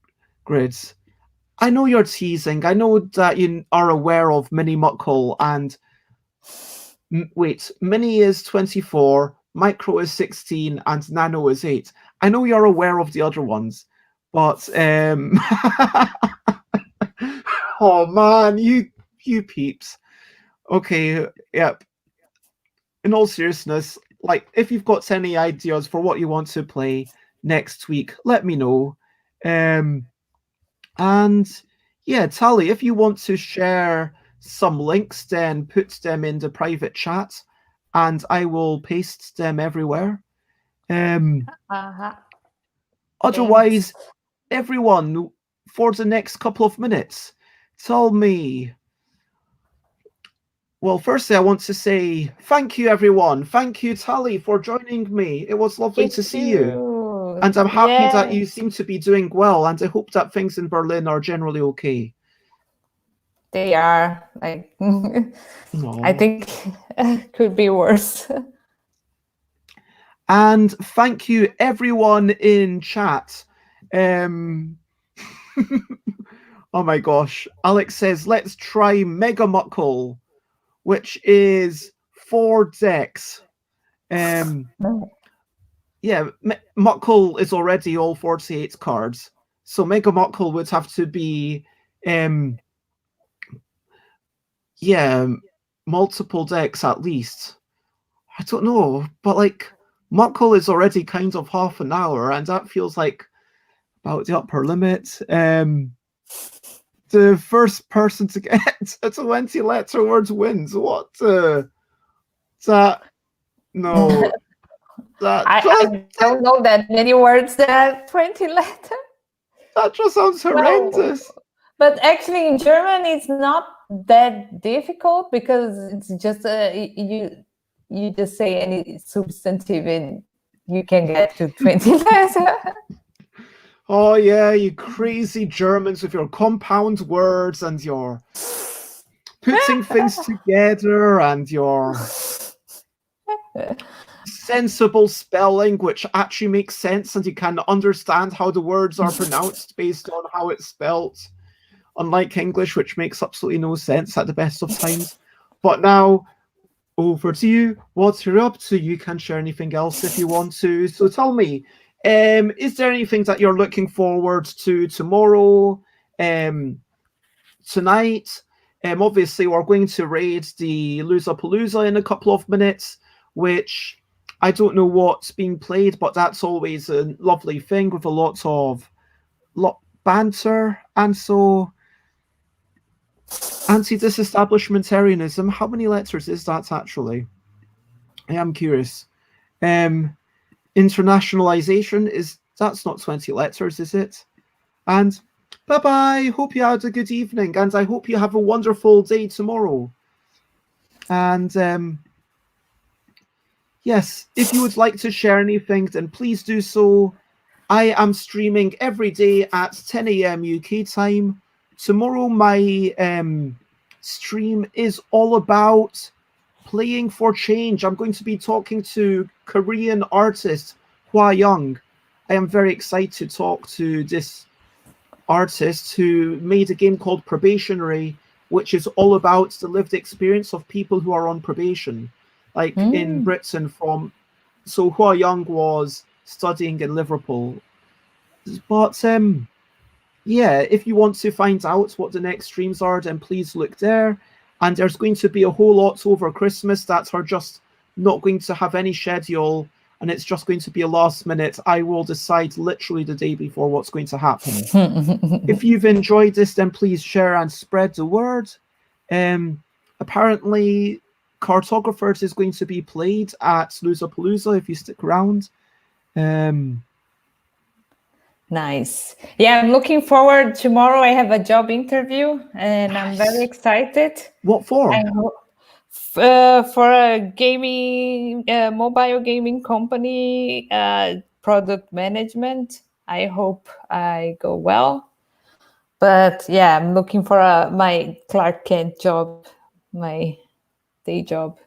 grids. I know you're teasing. I know that you are aware of Mini-Muckell and wait, Mini is 24, Micro is 16, and Nano is 8. I know you're aware of the other ones, but oh man, you peeps. Okay, yep. In all seriousness, like if you've got any ideas for what you want to play next week, let me know. And yeah, Tally, if you want to share some links, then put them in the private chat and I will paste them everywhere. Otherwise, everyone, for the next couple of minutes, tell me. Well, firstly, I want to say thank you, everyone. Thank you, Tally, for joining me. It was lovely to see you. And I'm happy that you seem to be doing well. And I hope that things in Berlin are generally okay. They are. Like, I think could be worse. And thank you, everyone in chat. Oh my gosh. Alex says, let's try Mega Muckell, which is 4 decks. Yeah, Muckell is already all 48 cards. So Mega Muckell would have to be, multiple decks at least. I don't know, but like, Muckell is already kind of half an hour, and that feels like about the upper limit. the first person to get a 20-letter word wins. What? That? No. I don't know that many words that are 20 letters. That just sounds horrendous. Well, but actually, in German, it's not that difficult because it's just you just say any substantive and you can get to 20 letters. Oh yeah, you crazy Germans with your compound words and your putting things together and your sensible spelling, which actually makes sense and you can understand how the words are pronounced based on how it's spelt. Unlike English, which makes absolutely no sense at the best of times. But now, over to you. What you're up to? You can share anything else if you want to. So tell me, is there anything that you're looking forward to tomorrow, tonight? Obviously, we're going to raid the Loserpalooza in a couple of minutes, which I don't know what's being played, but that's always a lovely thing with a lot of banter. And so, anti-disestablishmentarianism, how many letters is that actually? I am curious. Internationalization, that's not 20 letters, is it? And bye-bye. Hope you had a good evening, and I hope you have a wonderful day tomorrow. And yes, if you would like to share anything, then please do so. I am streaming every day at 10 a.m. UK time. Tomorrow, my stream is all about playing for change. I'm going to be talking to Korean artist Hwa Young. I am very excited to talk to this artist who made a game called Probationary, which is all about the lived experience of people who are on probation, like in Britain. So Hwa Young was studying in Liverpool. But yeah, if you want to find out what the next streams are, then please look there. And there's going to be a whole lot over Christmas that are just not going to have any schedule, and it's just going to be a last minute. I will decide literally the day before what's going to happen. If you've enjoyed this, then please share and spread the word. Apparently, Cartographers is going to be played at Loserpalooza if you stick around. Nice. Yeah, I'm looking forward. Tomorrow I have a job interview and nice. I'm very excited. What for? For a gaming, mobile gaming company, product management. I hope I go well. But yeah, I'm looking for my Clark Kent job, my day job.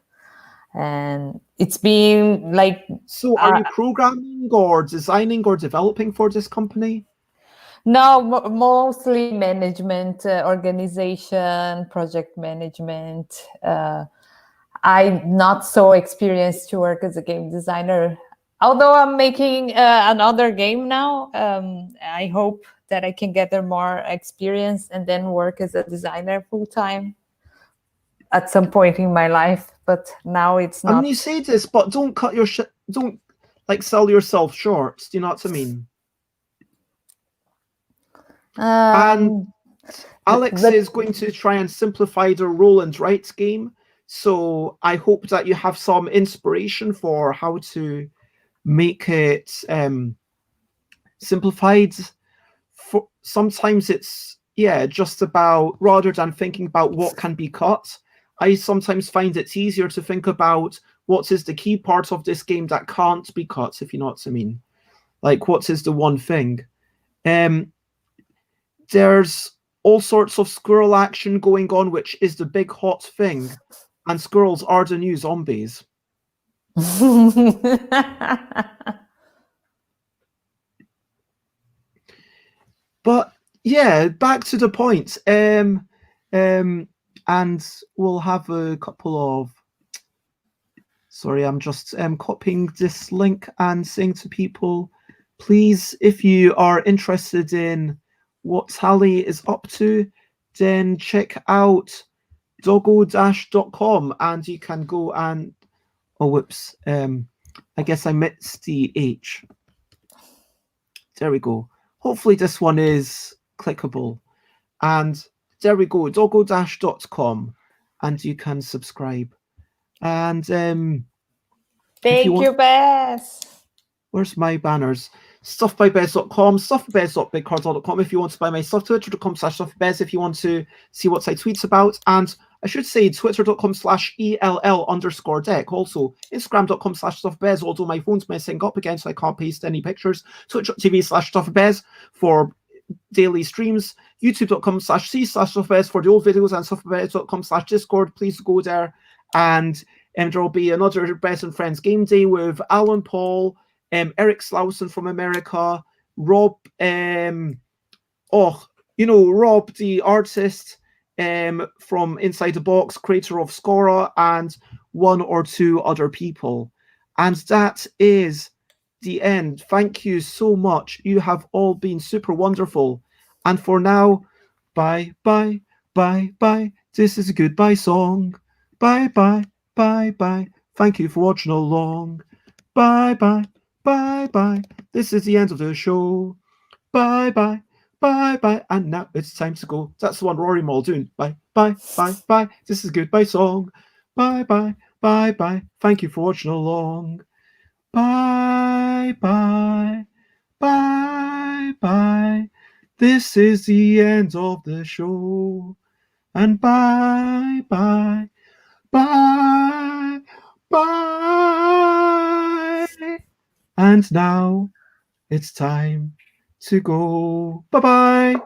And it's been like... So are you programming or designing or developing for this company? No, mostly management, organization, project management. I'm not so experienced to work as a game designer. Although I'm making another game now, I hope that I can gather more experience and then work as a designer full-time at some point in my life. But now it's not. And you say this, but don't cut your don't like sell yourself short. Do you know what I mean? And Alex is going to try and simplify the roll and write game. So I hope that you have some inspiration for how to make it simplified. Sometimes it's just about, rather than thinking about what can be cut, I sometimes find it's easier to think about what is the key part of this game that can't be cut, if you know what I mean. Like, what is the one thing? There's all sorts of squirrel action going on, which is the big hot thing. And squirrels are the new zombies. But yeah, back to the point. And we'll have a couple of... Sorry, I'm just copying this link and saying to people, please, if you are interested in what Tally is up to, then check out doggo-.com and you can go and... Oh, whoops. I guess I missed the H. There we go. Hopefully this one is clickable. And there we go, doggo-.com, and you can subscribe. And thank you, Bez. Where's my banners? Stuffbybez.com, stuffbybez.bigcards.com if you want to buy my stuff, twitter.com/stuffbybez if you want to see what I tweets about, and I should say twitter.com/ELL_deck. Also, Instagram.com/stuffbez, although my phone's messing up again, so I can't paste any pictures. Twitch.tv/stuffbez for daily streams. YouTube.com/c/stuffbez for the old videos, and stuffbez.com/discord. Please go there. And there will be another Bez and Friends game day with Alan Paul, Eric Slauson from America, Rob, Rob the artist from Inside the Box, creator of Scora, and one or two other people. And that is the end. Thank you so much. You have all been super wonderful. And for now, bye, bye, bye, bye. This is a goodbye song. Bye, bye, bye, bye. Thank you for watching along. Bye, bye, bye, bye. This is the end of the show. Bye, bye, bye, bye. And now it's time to go. That's the one Rory Muldoon. Bye, bye, bye, bye. This is a goodbye song. Bye, bye, bye, bye. Thank you for watching along. Bye, bye, bye, bye. This is the end of the show. And bye, bye, bye, bye. And now it's time to go. Bye-bye.